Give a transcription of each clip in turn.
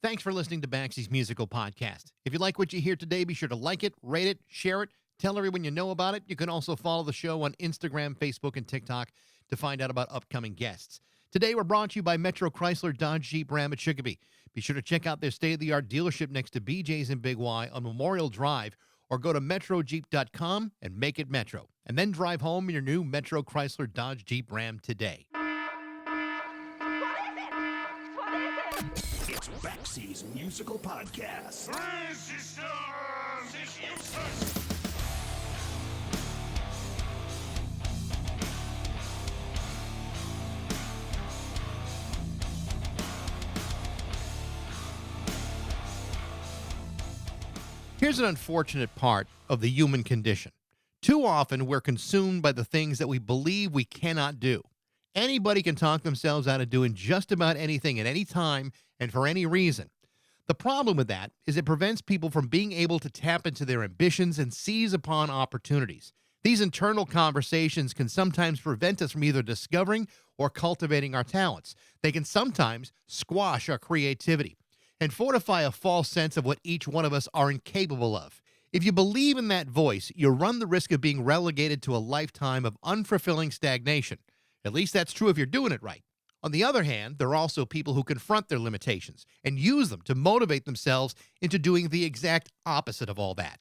Thanks for listening to Baxie's Musical Podcast. If you like what you hear today, be sure to like it, rate it, share it, tell everyone you know about it. You can also follow the show on Instagram, Facebook, and TikTok to find out about upcoming guests. Today, we're brought to you by Metro Chrysler Dodge Jeep Ram at Chicopee. Be sure to check out their state-of-the-art dealership next to BJ's in Big Y on Memorial Drive, or go to metrojeep.com and make it Metro. And then drive home in your new Metro Chrysler Dodge Jeep Ram today. It's Baxie's Musical Podcast. Here's an unfortunate part of the human condition. Too often, we're consumed by the things that we believe we cannot do. Anybody can talk themselves out of doing just about anything at any time and for any reason. The problem with that is it prevents people from being able to tap into their ambitions and seize upon opportunities. These internal conversations can sometimes prevent us from either discovering or cultivating our talents. They can sometimes squash our creativity and fortify a false sense of what each one of us are incapable of. If you believe in that voice, you run the risk of being relegated to a lifetime of unfulfilling stagnation. At least that's true if you're doing it right. On the other hand, there are also people who confront their limitations and use them to motivate themselves into doing the exact opposite of all that.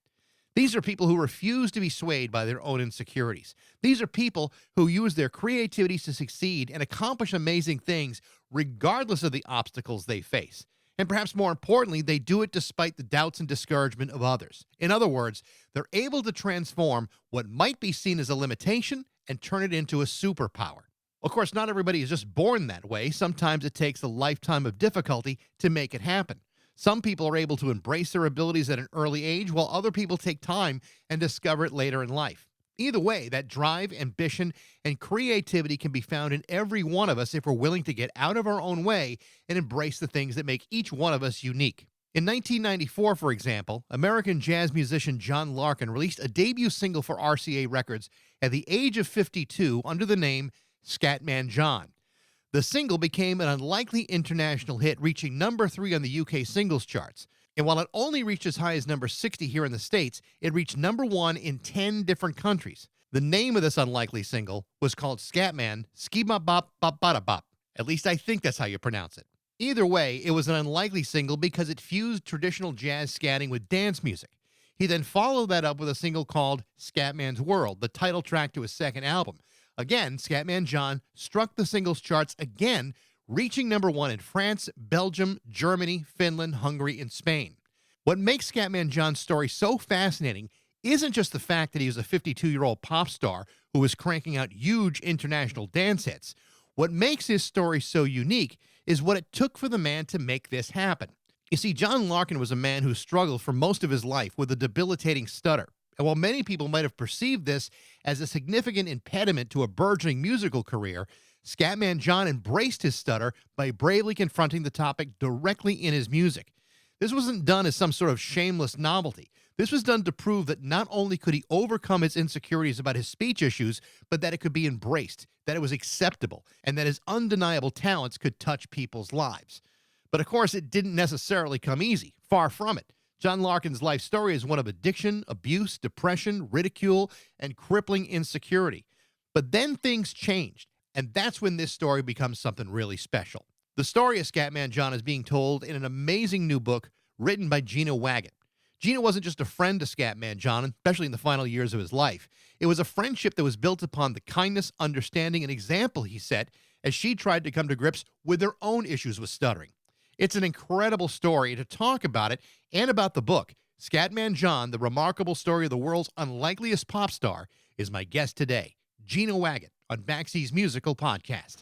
These are people who refuse to be swayed by their own insecurities. These are people who use their creativity to succeed and accomplish amazing things regardless of the obstacles they face. And perhaps more importantly, they do it despite the doubts and discouragement of others. In other words, they're able to transform what might be seen as a limitation and turn it into a superpower. Of course, not everybody is just born that way. Sometimes it takes a lifetime of difficulty to make it happen. Some people are able to embrace their abilities at an early age, while other people take time and discover it later in life. Either way, that drive, ambition, and creativity can be found in every one of us if we're willing to get out of our own way and embrace the things that make each one of us unique. In 1994, for example, American jazz musician John Larkin released a debut single for RCA Records at the age of 52 under the name Scatman John. The single became an unlikely international hit, reaching number 3 on the UK singles charts. And while it only reached as high as number 60 here in the States, it reached number 1 in 10 different countries. The name of this unlikely single was called Scatman Ski-Bop-Bop-Bop-Bada-Bop. At least I think that's how you pronounce it. Either way, it was an unlikely single because it fused traditional jazz scatting with dance music. He then followed that up with a single called Scatman's World, the title track to his second album. Again, Scatman John struck the singles charts again, reaching number 1 in France, Belgium, Germany, Finland, Hungary, and Spain. What makes Scatman John's story so fascinating isn't just the fact that he was a 52-year-old pop star who was cranking out huge international dance hits. What makes his story so unique is what it took for the man to make this happen. You see, John Larkin was a man who struggled for most of his life with a debilitating stutter. And while many people might have perceived this as a significant impediment to a burgeoning musical career, Scatman John embraced his stutter by bravely confronting the topic directly in his music. This wasn't done as some sort of shameless novelty. This was done to prove that not only could he overcome his insecurities about his speech issues, but that it could be embraced, that it was acceptable, and that his undeniable talents could touch people's lives. But of course, it didn't necessarily come easy. Far from it. John Larkin's life story is one of addiction, abuse, depression, ridicule, and crippling insecurity. But then things changed, and that's when this story becomes something really special. The story of Scatman John is being told in an amazing new book written by Gina Waggott. Gina wasn't just a friend to Scatman John, especially in the final years of his life. It was a friendship that was built upon the kindness, understanding, and example he set as she tried to come to grips with her own issues with stuttering. It's an incredible story. To talk about it and about the book, Scatman John, the remarkable story of the world's unlikeliest pop star, is my guest today, Gina Waggott, on Baxie's Musical Podcast.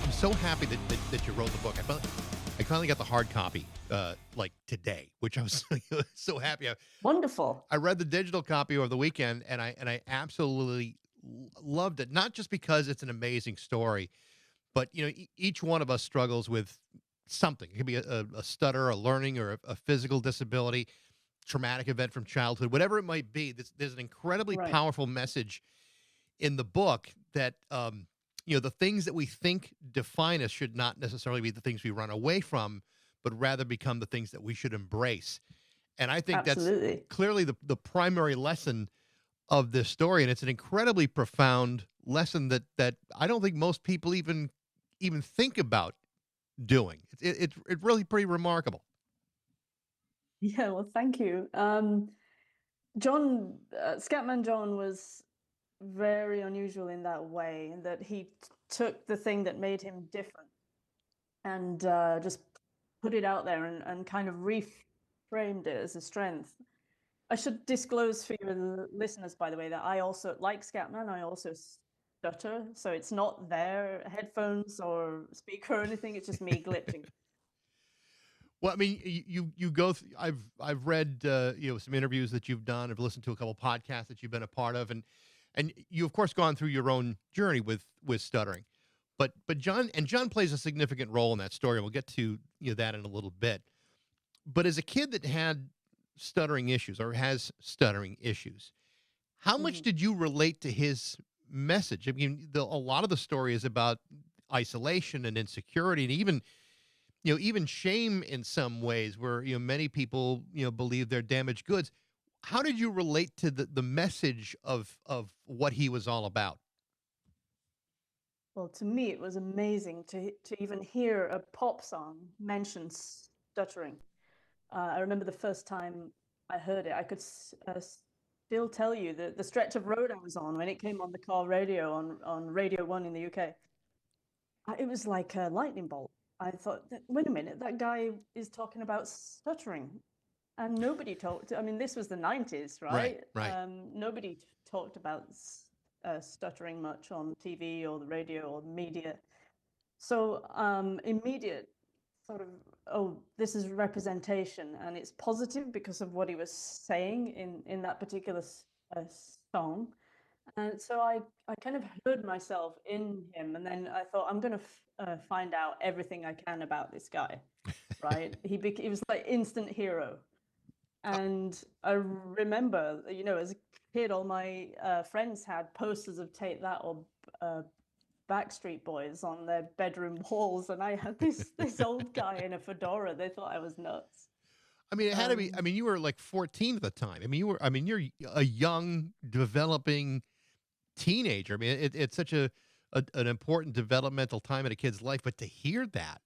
I'm so happy that you wrote the book. I finally got the hard copy today, which I was so happy. Wonderful. I read the digital copy over the weekend, and I absolutely loved it. Not just because it's an amazing story, but each one of us struggles with something. It could be a stutter, a learning, or a physical disability, traumatic event from childhood, whatever it might be. There's an incredibly Right. powerful message in the book that the things that we think define us should not necessarily be the things we run away from, but rather become the things that we should embrace. And I think that's Absolutely. clearly the primary lesson of this story, and it's an incredibly profound lesson that I don't think most people even think about doing. It's really pretty remarkable. Yeah, well, thank you. Scatman John was very unusual in that way, in that he took the thing that made him different and just put it out there and kind of reframed it as a strength. I should disclose for your listeners, by the way, that I also, like Scatman, I also stutter. So it's not their headphones or speaker or anything. It's just me glitching. Well, I mean, you go. I've read some interviews that you've done. I've listened to a couple podcasts that you've been a part of, and you of course gone through your own journey with stuttering. But John plays a significant role in that story, and we'll get to that in a little bit. But as a kid that had stuttering issues or has stuttering issues, how much did you relate to his message? I mean, a lot of the story is about isolation and insecurity, and even shame in some ways, where many people believe they're damaged goods. How did you relate to the message of what he was all about? Well, to me, it was amazing to even hear a pop song mention stuttering. I remember the first time I heard it, I could still tell you the stretch of road I was on when it came on the car radio on Radio 1 in the UK. It was like a lightning bolt. I thought, wait a minute, that guy is talking about stuttering. And nobody talked, I mean, this was the 90s, Right, right? right. Nobody talked about stuttering much on TV or the radio or the media. So immediate sort of, oh, this is representation, and it's positive because of what he was saying in that particular song. And so I kind of heard myself in him, and then I thought, I'm going to find out everything I can about this guy, right? He was like instant hero. And I remember, as a kid, all my friends had posters of Take That or uh, Backstreet Boys on their bedroom walls, and I had this old guy in a fedora. They thought I was nuts. I mean, it had to be. I mean, you were like 14 at the time. I mean, you're a young, developing teenager. I mean, it's such an important developmental time in a kid's life. But to hear that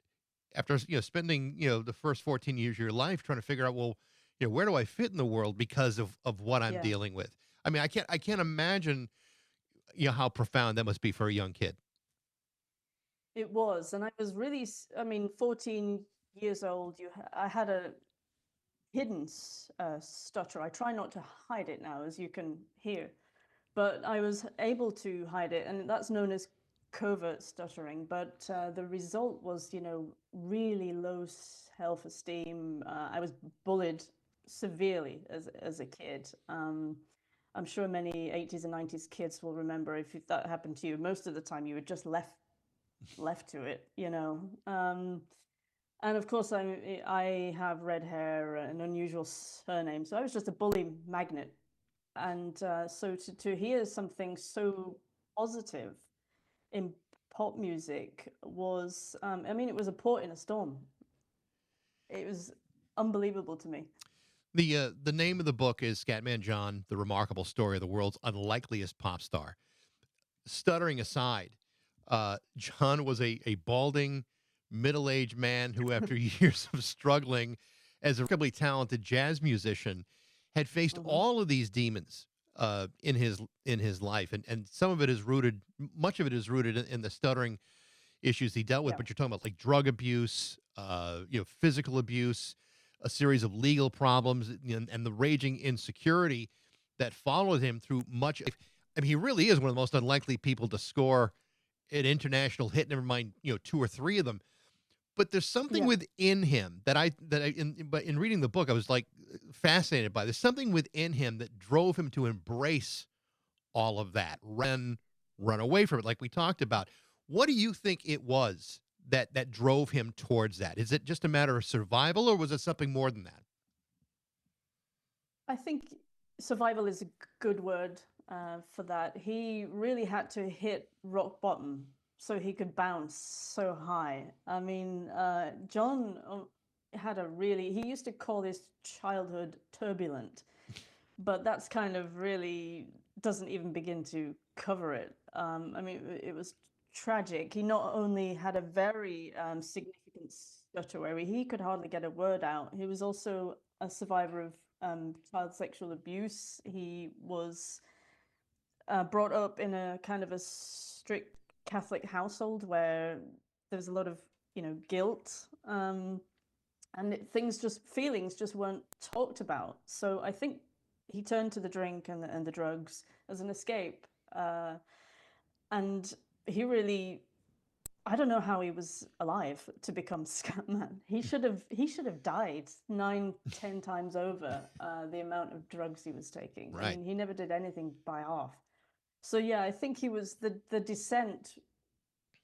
after spending the first 14 years of your life trying to figure out, well, where do I fit in the world because of what I'm Yeah, dealing with? I mean, I can't imagine how profound that must be for a young kid. it was, and I was really, I mean, 14 years old. I had a hidden stutter. I try not to hide it now, as you can hear, but I was able to hide it, and that's known as covert stuttering. But the result was, really low self-esteem. I was bullied severely as a kid. I'm sure many 80s and 90s kids will remember if that happened to you. Most of the time, you were just left to it. And of course, I have red hair, an unusual surname, so I was just a bully magnet. And so to hear something so positive in pop music was, I mean, it was a port in a storm. It was unbelievable to me. The name of the book is Scatman John: The Remarkable Story of the World's Unlikeliest Pop Star. Stuttering aside, John was a balding, middle-aged man who, after years of struggling as a remarkably talented jazz musician, had faced Hmm. all of these demons in his life, and some of it is rooted, much of it is rooted in the stuttering issues he dealt with. Yeah. But you're talking about like drug abuse, physical abuse, a series of legal problems, and the raging insecurity that followed him through much. I mean, he really is one of the most unlikely people to score an international hit. Never mind, two or three of them. But there's something Yeah. within him but in reading the book, I was like fascinated by. There's something within him that drove him to embrace all of that, run away from it, like we talked about. What do you think it was that drove him towards that? Is it just a matter of survival, or was it something more than that? I think survival is a good word. for that. He really had to hit rock bottom so he could bounce so high. I mean, John had a really, he used to call his childhood turbulent, but that's kind of really doesn't even begin to cover it. I mean, it was tragic. He not only had a very significant stutter where he could hardly get a word out, he was also a survivor of child sexual abuse. He was brought up in a kind of a strict Catholic household where there was a lot of, guilt. And feelings just weren't talked about. So I think he turned to the drink and the drugs as an escape. And he really, I don't know how he was alive to become Scatman. He should have died 9, 10 times over the amount of drugs he was taking. I Right. mean, he never did anything by half. So yeah, I think he was the descent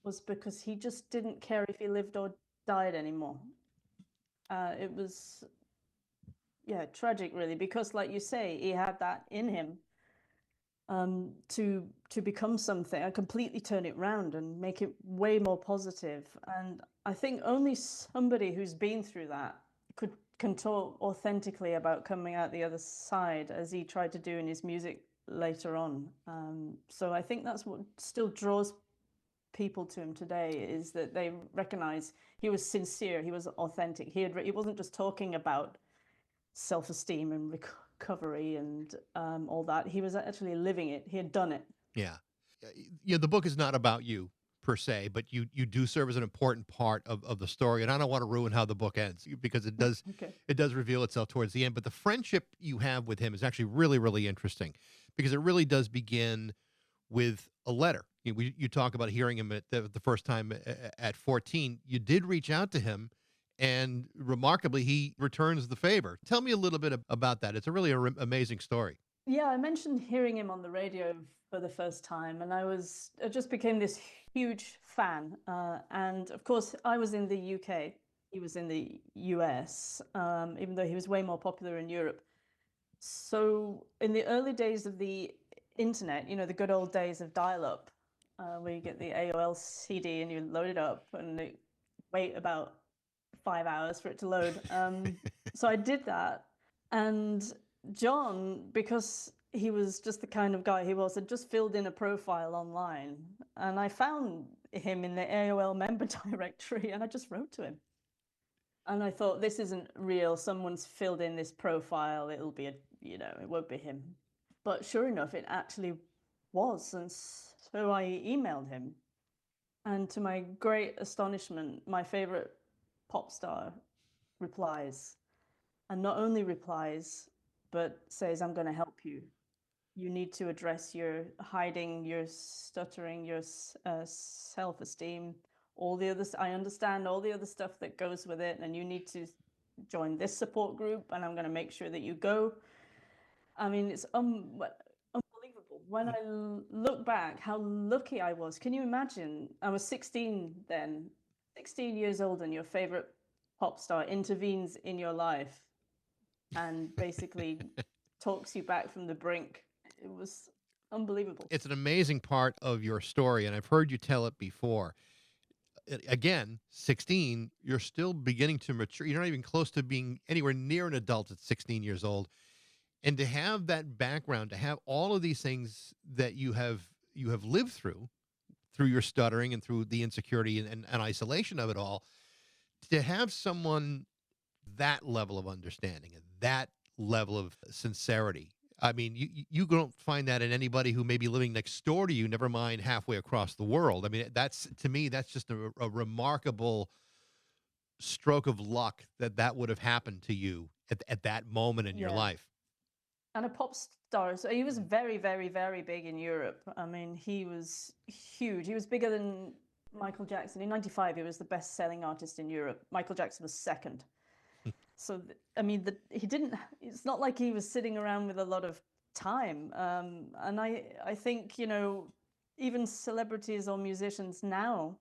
was because he just didn't care if he lived or died anymore. It was, yeah, tragic really, because like you say, he had that in him to become something and completely turn it round and make it way more positive. And I think only somebody who's been through that can talk authentically about coming out the other side, as he tried to do in his music later on. So I think that's what still draws people to him today, is that they recognize he was sincere, he was authentic. He wasn't just talking about self-esteem and recovery and all that. He was actually living it. He had done it. Yeah. The book is not about you per se, but you do serve as an important part of the story. And I don't want to ruin how the book ends because Okay. it does reveal itself towards the end. But the friendship you have with him is actually really, really interesting because it really does begin with a letter. You talk about hearing him at the first time at 14. You did reach out to him, and remarkably, he returns the favor. Tell me a little bit about that. It's a really amazing story. Yeah, I mentioned hearing him on the radio for the first time, and I just became this huge fan. And of course, I was in the UK, he was in the US, even though he was way more popular in Europe. So in the early days of the internet, the good old days of dial-up, where you get the AOL CD and you load it up and wait about 5 hours for it to load. So I did that, and John, because he was just the kind of guy he was, had just filled in a profile online, and I found him in the AOL member directory, and I just wrote to him. And I thought, this isn't real. Someone's filled in this profile. It'll be it won't be him. But sure enough, it actually was. And so I emailed him. And to my great astonishment, my favorite pop star replies. And not only replies, but says, I'm going to help you. You need to address your hiding, your stuttering, your self-esteem, all the others. I understand all the other stuff that goes with it, and you need to join this support group, and I'm going to make sure that you go. I mean, it's unbelievable. When I look back, how lucky I was. Can you imagine? I was 16 then, 16 years old, and your favorite pop star intervenes in your life and basically talks you back from the brink. It was unbelievable. It's an amazing part of your story, and I've heard you tell it before. Again, 16, you're still beginning to mature. You're not even close to being anywhere near an adult at 16 years old. And to have that background, to have all of these things that you have lived through your stuttering and through the insecurity and isolation of it all, to have someone that level of understanding and that level of sincerity. I mean, you don't find that in anybody who may be living next door to you, never mind halfway across the world. I mean, that's, to me, that's just a remarkable stroke of luck that would have happened to you at that moment in your Yeah. life. And a pop star. So he was very, very, very big in Europe. I mean, he was huge. He was bigger than Michael Jackson. In 95, he was the best selling artist in Europe. Michael Jackson was second. So, I mean, he didn't, it's not like he was sitting around with a lot of time. And I think, even celebrities or musicians now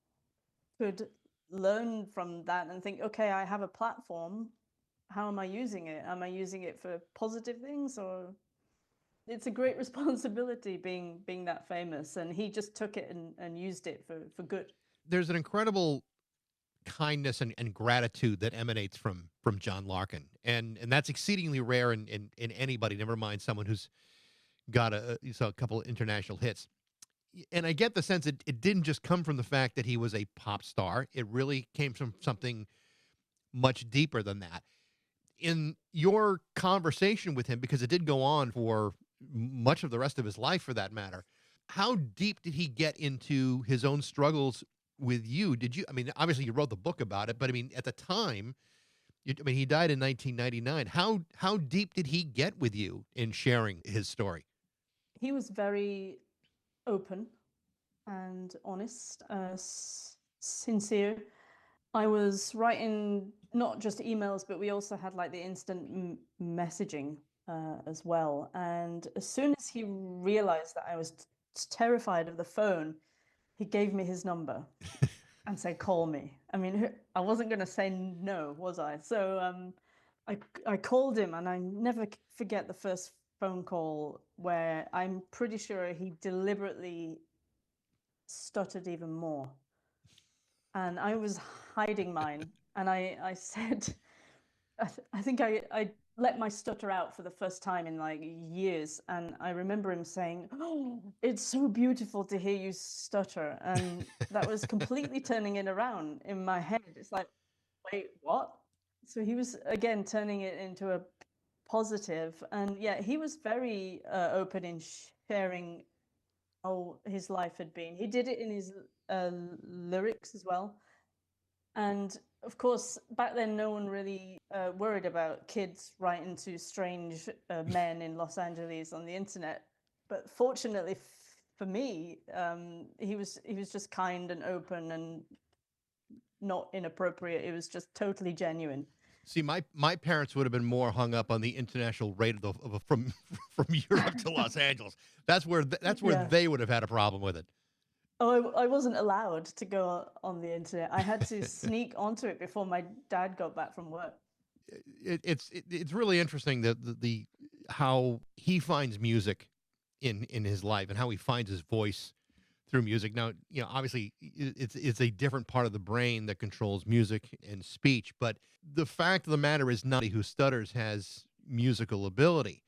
could learn from that and think, okay, I have a platform. How am I using it? Am I using it for positive things or it's a great responsibility being that famous, and he just took it and used it for good. There's an incredible kindness and gratitude that emanates from John Larkin, and that's exceedingly rare in anybody. Never mind someone who's got a couple of international hits. And I get the sense it didn't just come from the fact that he was a pop star. It really came from something much deeper than that. In your conversation with him, because it did go on for much of the rest of his life for that matter, how deep did he get into his own struggles with you? Did you, I mean, obviously you wrote the book about it, but I mean, at the time, I mean, he died in 1999. How deep did he get with you in sharing his story? He was very open and honest, sincere. I was writing not just emails, but we also had like the instant messaging as well. And as soon as he realized that I was terrified of the phone, he gave me his number and said, "Call me." I mean, I wasn't going to say no, was I? So I called him, and I never forget the first phone call where I'm pretty sure he deliberately stuttered even more, and I was hiding mine. And I said, I think I let my stutter out for the first time in like years. And I remember him saying, "Oh, it's so beautiful to hear you stutter." And that was completely turning it around in my head. It's like, wait, what? So he was again turning it into a positive. And yeah, he was very open in sharing how his life had been. He did it in his lyrics as well. And of course, back then, no one really worried about kids writing to strange men in Los Angeles on the internet. But fortunately for me, he was just kind and open and not inappropriate. It was just totally genuine. See, my parents would have been more hung up on the international rate from from Europe to Los Angeles. That's where Yeah. they would have had a problem with it. Oh, I wasn't allowed to go on the internet. I had to sneak onto it before my dad got back from work. It's really interesting that the how he finds music in his life and how he finds his voice through music. Now, obviously it's a different part of the brain that controls music and speech, but the fact of the matter is not who stutters has musical ability.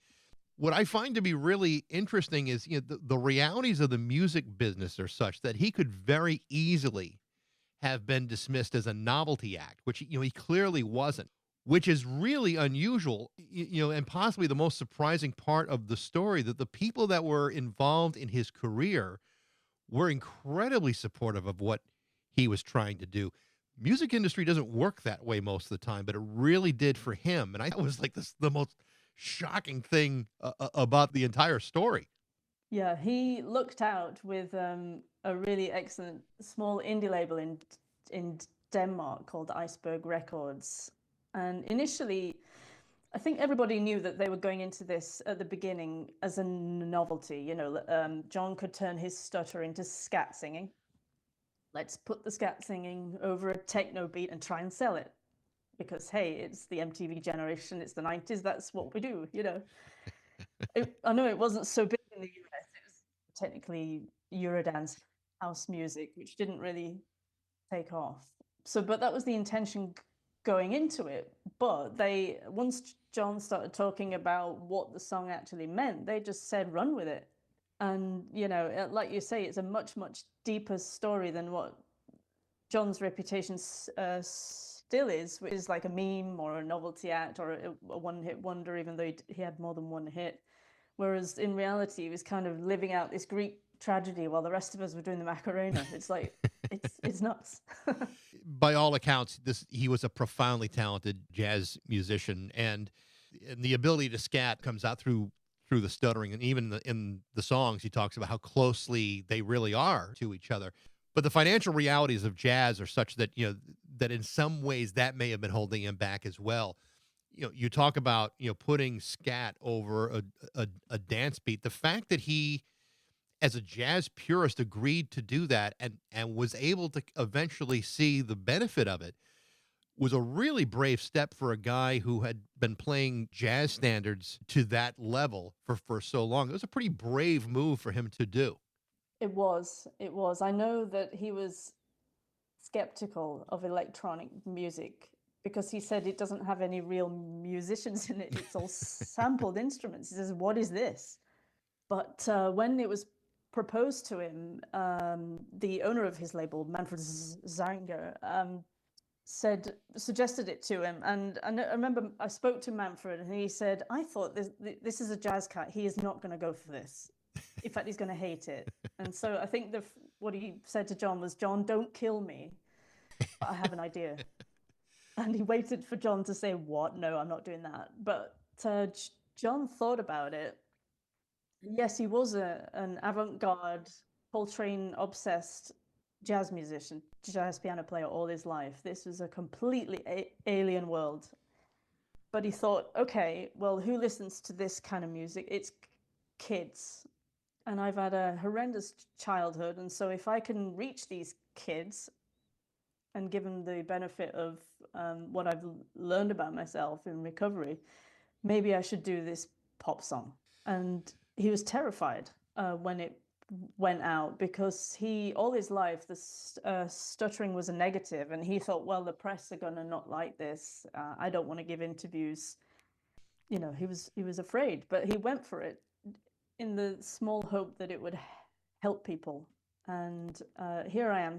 What I find to be really interesting is the realities of the music business are such that he could very easily have been dismissed as a novelty act, which he clearly wasn't, which is really unusual, and possibly the most surprising part of the story, that the people that were involved in his career were incredibly supportive of what he was trying to do. Music industry doesn't work that way most of the time, but it really did for him. And I thought it was like the most shocking thing about the entire story. Yeah, he looked out with a really excellent small indie label in Denmark called Iceberg Records. And initially, I think everybody knew that they were going into this at the beginning as a novelty. John could turn his stutter into scat singing. Let's put the scat singing over a techno beat and try and sell it. Because, hey, it's the MTV generation, it's the 90s, that's what we do. I know it wasn't so big in the US. It was technically Eurodance house music, which didn't really take off. So, but that was the intention going into it. But once John started talking about what the song actually meant, they just said, run with it. And, like you say, it's a much, much deeper story than what John's reputation still is, which is like a meme or a novelty act or a one-hit wonder, even though he had more than one hit. Whereas in reality, he was kind of living out this Greek tragedy while the rest of us were doing the Macarena. It's like, it's nuts. By all accounts, he was a profoundly talented jazz musician, and the ability to scat comes out through the stuttering, and even in the songs he talks about how closely they really are to each other. But the financial realities of jazz are such that that in some ways that may have been holding him back as well. You talk about putting scat over a dance beat. The fact that he, as a jazz purist, agreed to do that and was able to eventually see the benefit of it was a really brave step for a guy who had been playing jazz standards to that level for so long. It was a pretty brave move for him to do. It was. It was. I know that he was skeptical of electronic music because he said it doesn't have any real musicians in it. It's all sampled instruments. He says, "What is this?" But when it was proposed to him, the owner of his label, Manfred Zanger, suggested it to him, and I remember I spoke to Manfred, and he said, "I thought this is a jazz cat. He is not going to go for this. In fact, he's going to hate it." And so I think what he said to John was, "John, don't kill me. But I have an idea." And he waited for John to say, "What? No, I'm not doing that." But John thought about it. Yes, he was an avant-garde, Coltrane obsessed jazz musician, jazz piano player all his life. This was a completely alien world. But he thought, okay, well, who listens to this kind of music? It's kids. And I've had a horrendous childhood. And so if I can reach these kids and give them the benefit of what I've learned about myself in recovery, maybe I should do this pop song. And he was terrified when it went out, because all his life, the stuttering was a negative, and he thought, well, the press are going to not like this. I don't want to give interviews. You know, he was afraid, but he went for it in the small hope that it would help people. And here I am.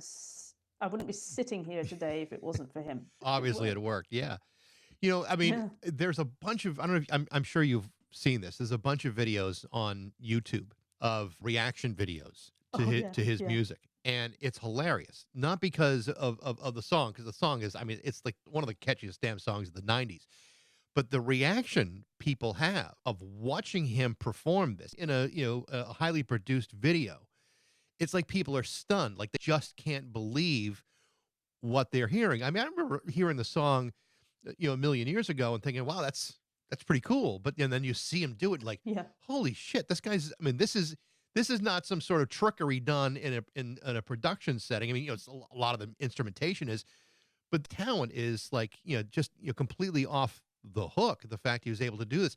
I wouldn't be sitting here today if it wasn't for him. Obviously, it worked. Yeah. You know, I mean, Yeah. there's a bunch of, I don't know, I'm sure you've seen this. There's a bunch of videos on YouTube of reaction videos to Oh yeah, to his yeah. music. And it's hilarious, not because of the song, because the song is, I mean, it's like one of the catchiest damn songs of the 90s. But the reaction people have of watching him perform this in a, a highly produced video, it's like people are stunned, like they just can't believe what they're hearing. I mean, I remember hearing the song, a million years ago and thinking, wow, that's pretty cool. But and then you see him do it, like, Yeah. holy shit, this guy's. I mean, this is not some sort of trickery done in a production setting. I mean, it's a lot of the instrumentation is, but the talent is like, just completely off the hook. The fact he was able to do this.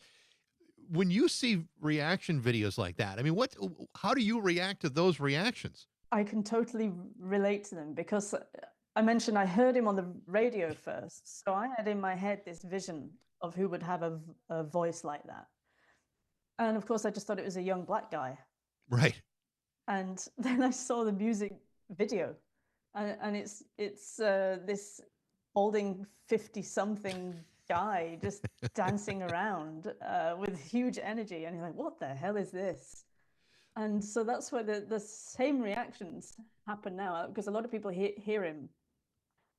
When you see reaction videos like that, I mean, how do you react to those reactions? I can totally relate to them, because I mentioned I heard him on the radio first. So I had in my head this vision of who would have a voice like that. And of course, I just thought it was a young black guy. Right. And then I saw the music video, and it's this holding 50-something guy just dancing around with huge energy. And you're like, what the hell is this? And so that's where the same reactions happen now, because a lot of people hear him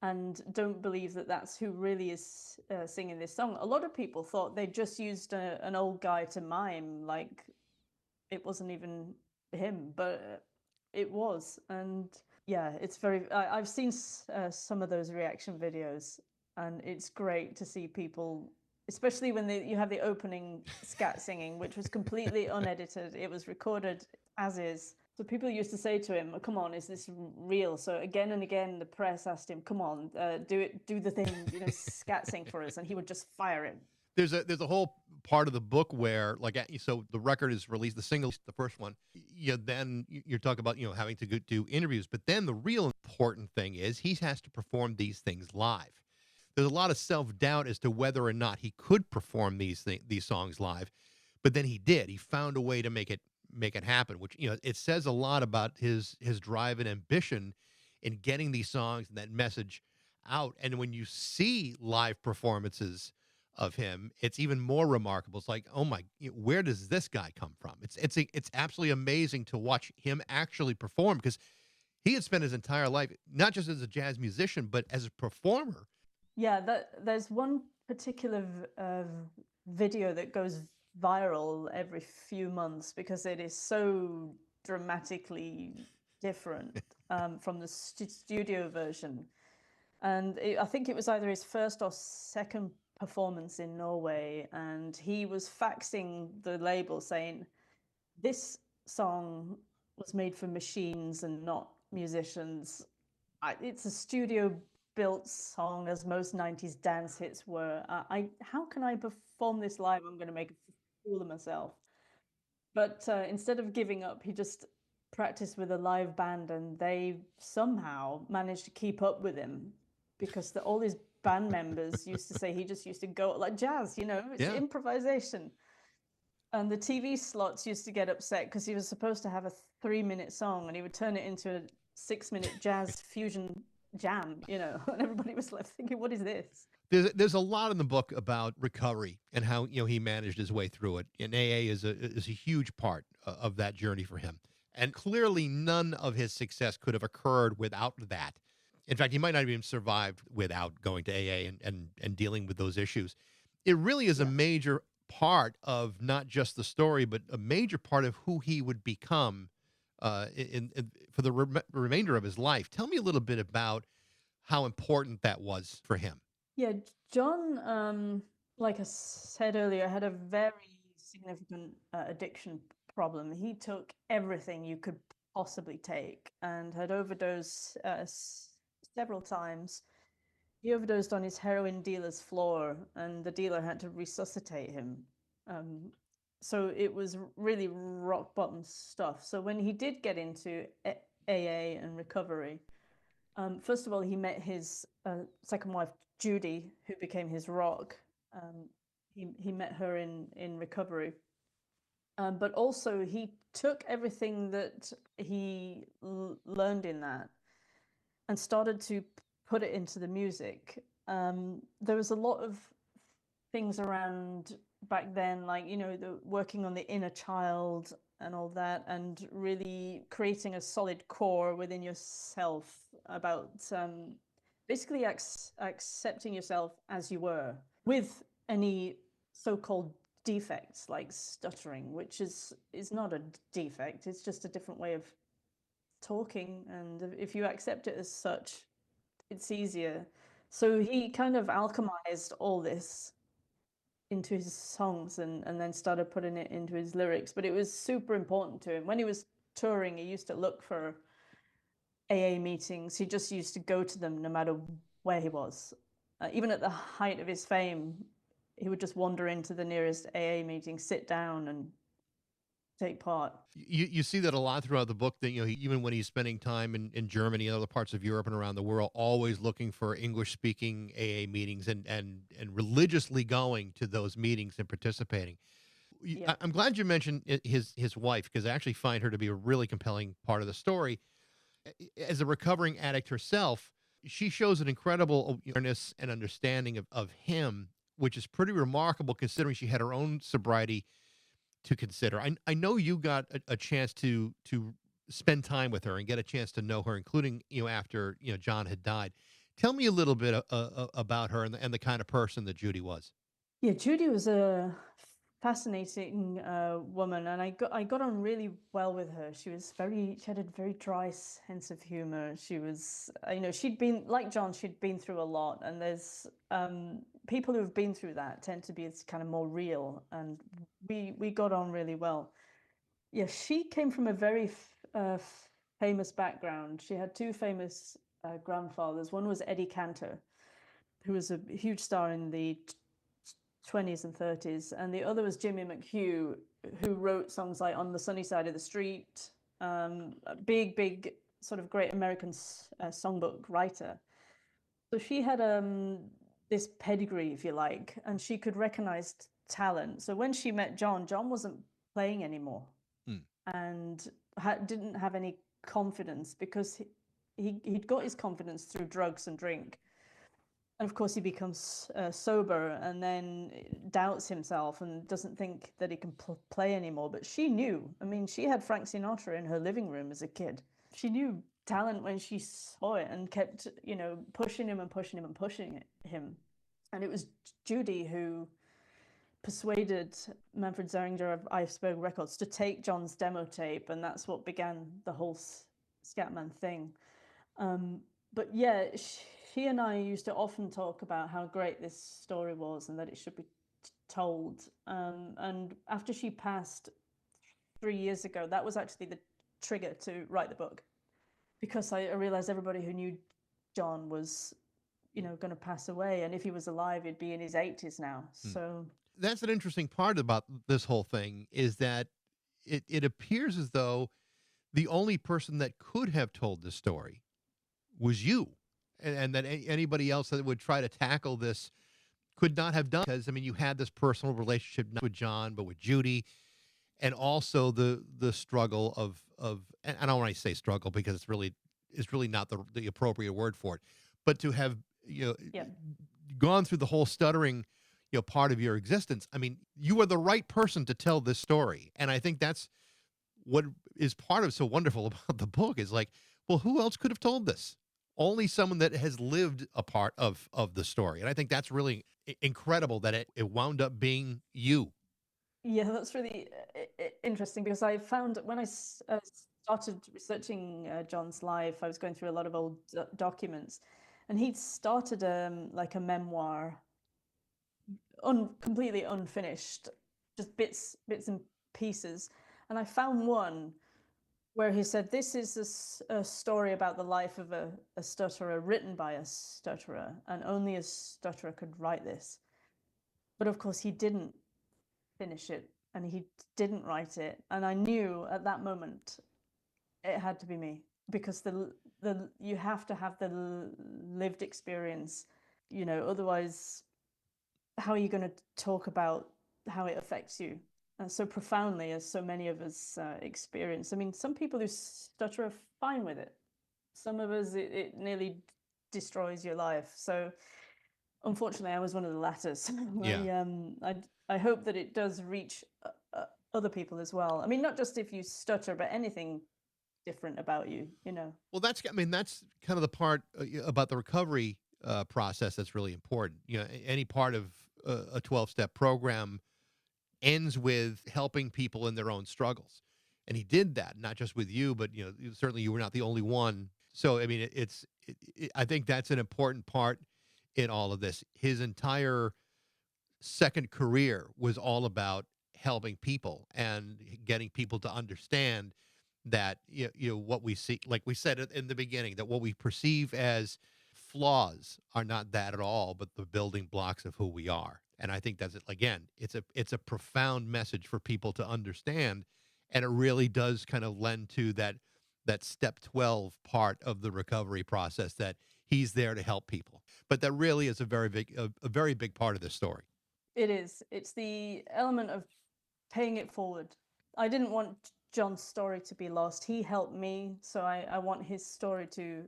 and don't believe that that's who really is singing this song. A lot of people thought they just used an old guy to mime, like it wasn't even him, but it was. And yeah, it's very. I've seen some of those reaction videos, and it's great to see people, especially when you have the opening scat singing, which was completely unedited. It was recorded as is. So people used to say to him, "Come on, is this real?" So again and again, the press asked him, "Come on, do the thing, scat sing for us," and he would just fire it. There's a whole part of the book where, like, so the record is released, the single, the first one. Then you're talking about having to go do interviews, but then the real important thing is he has to perform these things live. There's a lot of self doubt as to whether or not he could perform these songs live, but then he did. He found a way to make it happen, which it says a lot about his drive and ambition in getting these songs and that message out. And when you see live performances of him, it's even more remarkable. It's like, oh my, where does this guy come from? It's absolutely amazing to watch him actually perform, because he had spent his entire life not just as a jazz musician but as a performer. Yeah, there's one particular video that goes viral every few months because it is so dramatically different from the studio version. And I think it was either his first or second performance in Norway, and he was faxing the label saying, "This song was made for machines and not musicians. It's a studio built song, as most 90s dance hits were. How can I perform this live? I'm going to make a fool of myself. But instead of giving up, he just practiced with a live band, and they somehow managed to keep up with him because all his band members used to say he just used to go like jazz, it's Yeah. improvisation. And the TV slots used to get upset because he was supposed to have a 3-minute song and he would turn it into a 6-minute jazz fusion jam, and everybody was left thinking, what is this? There's a lot in the book about recovery and how he managed his way through it. And AA is a huge part of that journey for him. And clearly, none of his success could have occurred without that. In fact, he might not have even survived without going to AA and dealing with those issues. It really is a Yeah. major part of not just the story, but a major part of who he would become for the remainder of his life. Tell me a little bit about how important that was for him. Yeah, John, like I said earlier, had a very significant addiction problem. He took everything you could possibly take and had overdosed several times. He overdosed on his heroin dealer's floor, and the dealer had to resuscitate him. Um, so it was really rock bottom stuff. So when he did get into AA and recovery, first of all, he met his second wife, Judy, who became his rock. Um, he met her in recovery. But also, he took everything that he learned in that and started to put it into the music. There was a lot of things around back then, like, the working on the inner child and all that, and really creating a solid core within yourself about basically accepting yourself as you were with any so-called defects like stuttering, which is not a defect, it's just a different way of talking, and if you accept it as such, it's easier. So he kind of alchemized all this into his songs, and then started putting it into his lyrics. But it was super important to him. When he was touring, he used to look for AA meetings. He just used to go to them no matter where he was. Even at the height of his fame, he would just wander into the nearest AA meeting, sit down, and take part. You see that a lot throughout the book, that even when he's spending time in Germany and other parts of Europe and around the world, always looking for English speaking AA meetings and religiously going to those meetings and participating. Yeah. I'm glad you mentioned his wife, because I actually find her to be a really compelling part of the story. As a recovering addict herself, she shows an incredible awareness and understanding of him, which is pretty remarkable considering she had her own sobriety to consider. I know you got a chance to spend time with her and get a chance to know her, including after John had died. Tell me a little bit about her and the kind of person that Judy was. Yeah, Judy was a fascinating woman, and I got on really well with her. She had a very dry sense of humor. She was, she'd been like John. She'd been through a lot, and there's people who have been through that tend to be kind of more real, and we got on really well. Yeah, she came from a very famous background. She had two famous grandfathers. One was Eddie Cantor, who was a huge star in the 20s and 30s, and the other was Jimmy McHugh, who wrote songs like On the Sunny Side of the Street, a big sort of great American songbook writer. So she had this pedigree, if you like, and she could recognize talent. So when she met John, John wasn't playing anymore, Hmm. and didn't have any confidence because he'd got his confidence through drugs and drink. And of course, he becomes sober and then doubts himself and doesn't think that he can play anymore. But she knew. I mean, she had Frank Sinatra in her living room as a kid. She knew talent when she saw it and kept, pushing him and pushing him and pushing him. And it was Judy who persuaded Manfred Zeringer of Iceberg Records to take John's demo tape, and that's what began the whole Scatman thing. But yeah, she and I used to often talk about how great this story was and that it should be told. And after she passed 3 years ago, that was actually the trigger to write the book, because I realized everybody who knew John was going to pass away. And if he was alive, he'd be in his 80s now. Hmm. So That's an interesting part about this whole thing is that it appears as though the only person that could have told this story was you, and that anybody else that would try to tackle this could not have done, because I mean you had this personal relationship not with John but with Judy, and also the struggle of, and I don't want to say struggle because it's really not the appropriate word for it, but to have yeah, gone through the whole stuttering part of your existence. I mean, you are the right person to tell this story, and I think that's what is part of so wonderful about the book is like, well, who else could have told this? Only someone that has lived a part of the story. And I think that's really incredible that it wound up being you. yeah, that's really interesting, because I found when I started researching John's life, I was going through a lot of old documents, and he'd started like a memoir, completely unfinished, just bits and pieces. And I found one where he said, this is a story about the life of a stutterer, written by a stutterer, and only a stutterer could write this. But of course, he didn't finish it, and he didn't write it. And I knew at that moment it had to be me, because the you have to have the lived experience, otherwise how are you going to talk about how it affects you so profoundly as so many of us experience? I mean, some people who stutter are fine with it. Some of us, it nearly destroys your life. So unfortunately, I was one of the latter. So Yeah. I hope that it does reach other people as well. I mean, not just if you stutter, but anything different about you. Well, that's kind of the part about the recovery process that's really important. Any part of a 12-step program ends with helping people in their own struggles. And he did that, not just with you, but certainly you were not the only one. So I mean, I think that's an important part in all of this. His entire second career was all about helping people and getting people to understand that what we see, like we said in the beginning, that what we perceive as flaws are not that at all, but the building blocks of who we are. And I think that's it. Again, it's a profound message for people to understand, and it really does kind of lend to that step 12 part of the recovery process, that he's there to help people. But that really is a very big part of this story. It is. It's the element of paying it forward. I didn't want John's story to be lost. He helped me, so I want his story to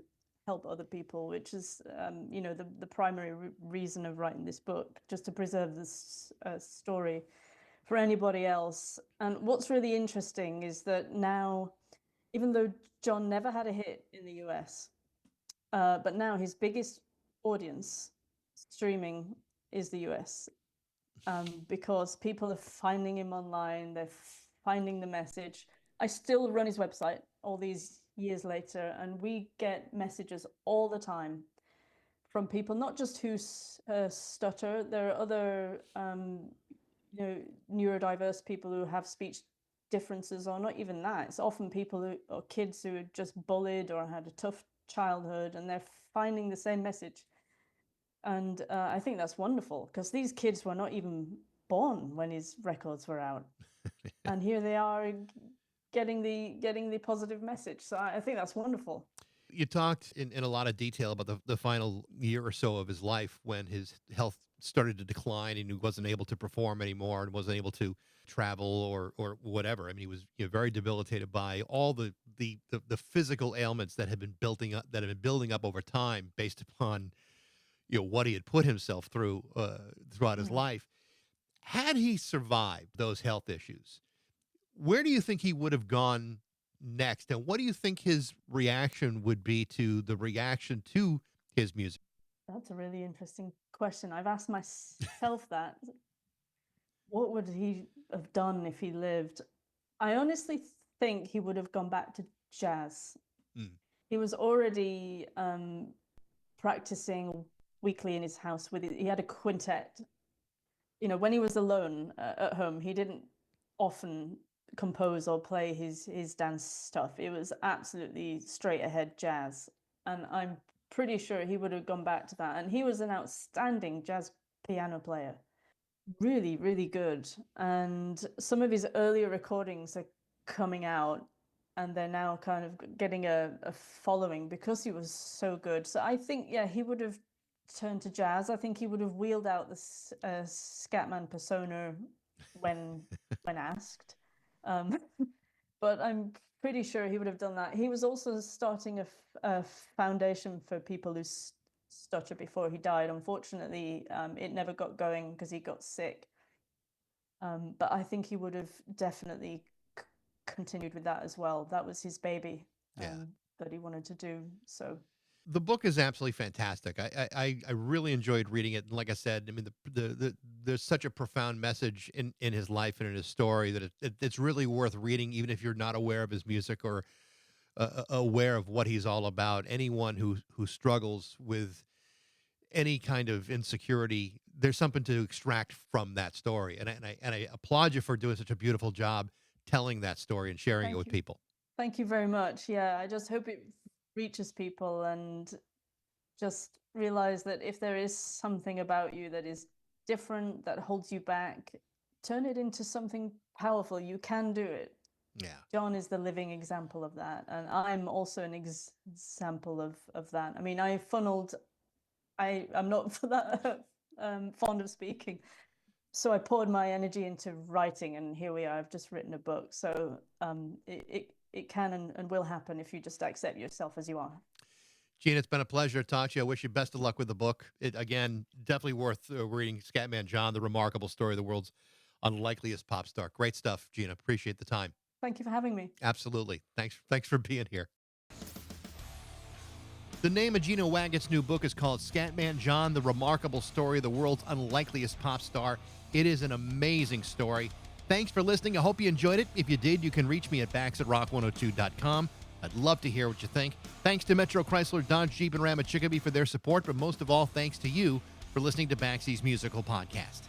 help other people, which is, the primary reason of writing this book, just to preserve this story for anybody else. And what's really interesting is that now, even though John never had a hit in the US, but now his biggest audience streaming is the US, because people are finding him online, they're finding the message. I still run his website all these years later, and we get messages all the time from people, not just who stutter. There are other, neurodiverse people who have speech differences, or not even that. It's often people or kids who are just bullied or had a tough childhood, and they're finding the same message. And I think that's wonderful, because these kids were not even born when his records were out, and here they are getting the positive message. So I think that's wonderful. You talked in a lot of detail about the final year or so of his life when his health started to decline and he wasn't able to perform anymore and wasn't able to travel or whatever. I mean, he was very debilitated by all the physical ailments that had been building up over time based upon what he had put himself through throughout his Mm. life. Had he survived those health issues, where do you think he would have gone next? And what do you think his reaction would be to the reaction to his music? That's a really interesting question. I've asked myself that. What would he have done if he lived? I honestly think he would have gone back to jazz. Mm. He was already practicing weekly in his house he had a quintet. When he was alone at home, he didn't often compose or play his dance stuff. It was absolutely straight ahead jazz. And I'm pretty sure he would have gone back to that. And he was an outstanding jazz piano player. Really, really good. And some of his earlier recordings are coming out, and they're now kind of getting a following because he was so good. So I think, yeah, he would have turned to jazz. I think he would have wheeled out the Scatman persona when asked. Um, but I'm pretty sure he would have done that. He was also starting a foundation for people who stutter before he died. Unfortunately, it never got going because he got sick. But I think he would have definitely continued with that as well. That was his baby that he wanted to do. So The book is absolutely fantastic. I really enjoyed reading it. And like I said, I mean, there's such a profound message in his life and in his story that it's really worth reading, even if you're not aware of his music or aware of what he's all about. Anyone who struggles with any kind of insecurity, there's something to extract from that story. And I applaud you for doing such a beautiful job telling that story and sharing it with people. Thank you very much. Yeah, I just hope it reaches people and just realize that if there is something about you that is different, that holds you back, turn it into something powerful. You can do it. Yeah. John is the living example of that. And I'm also an example of that. I mean, I'm not that fond of speaking. So I poured my energy into writing, and here we are. I've just written a book. So it can and will happen if you just accept yourself as you are. Gina, it's been a pleasure to talk to you. I wish you best of luck with the book. Again, definitely worth reading Scatman John, the remarkable story of the world's unlikeliest pop star. Great stuff, Gina. Appreciate the time. Thank you for having me. Absolutely. Thanks for being here. The name of Gina Waggott's new book is called Scatman John, the remarkable story of the world's unlikeliest pop star. It is an amazing story. Thanks for listening. I hope you enjoyed it. If you did, you can reach me at bax@rock102.com. I'd love to hear what you think. Thanks to Metro Chrysler, Dodge, Jeep, and Ram at Chicopee for their support, but most of all, thanks to you for listening to Baxie's Musical Podcast.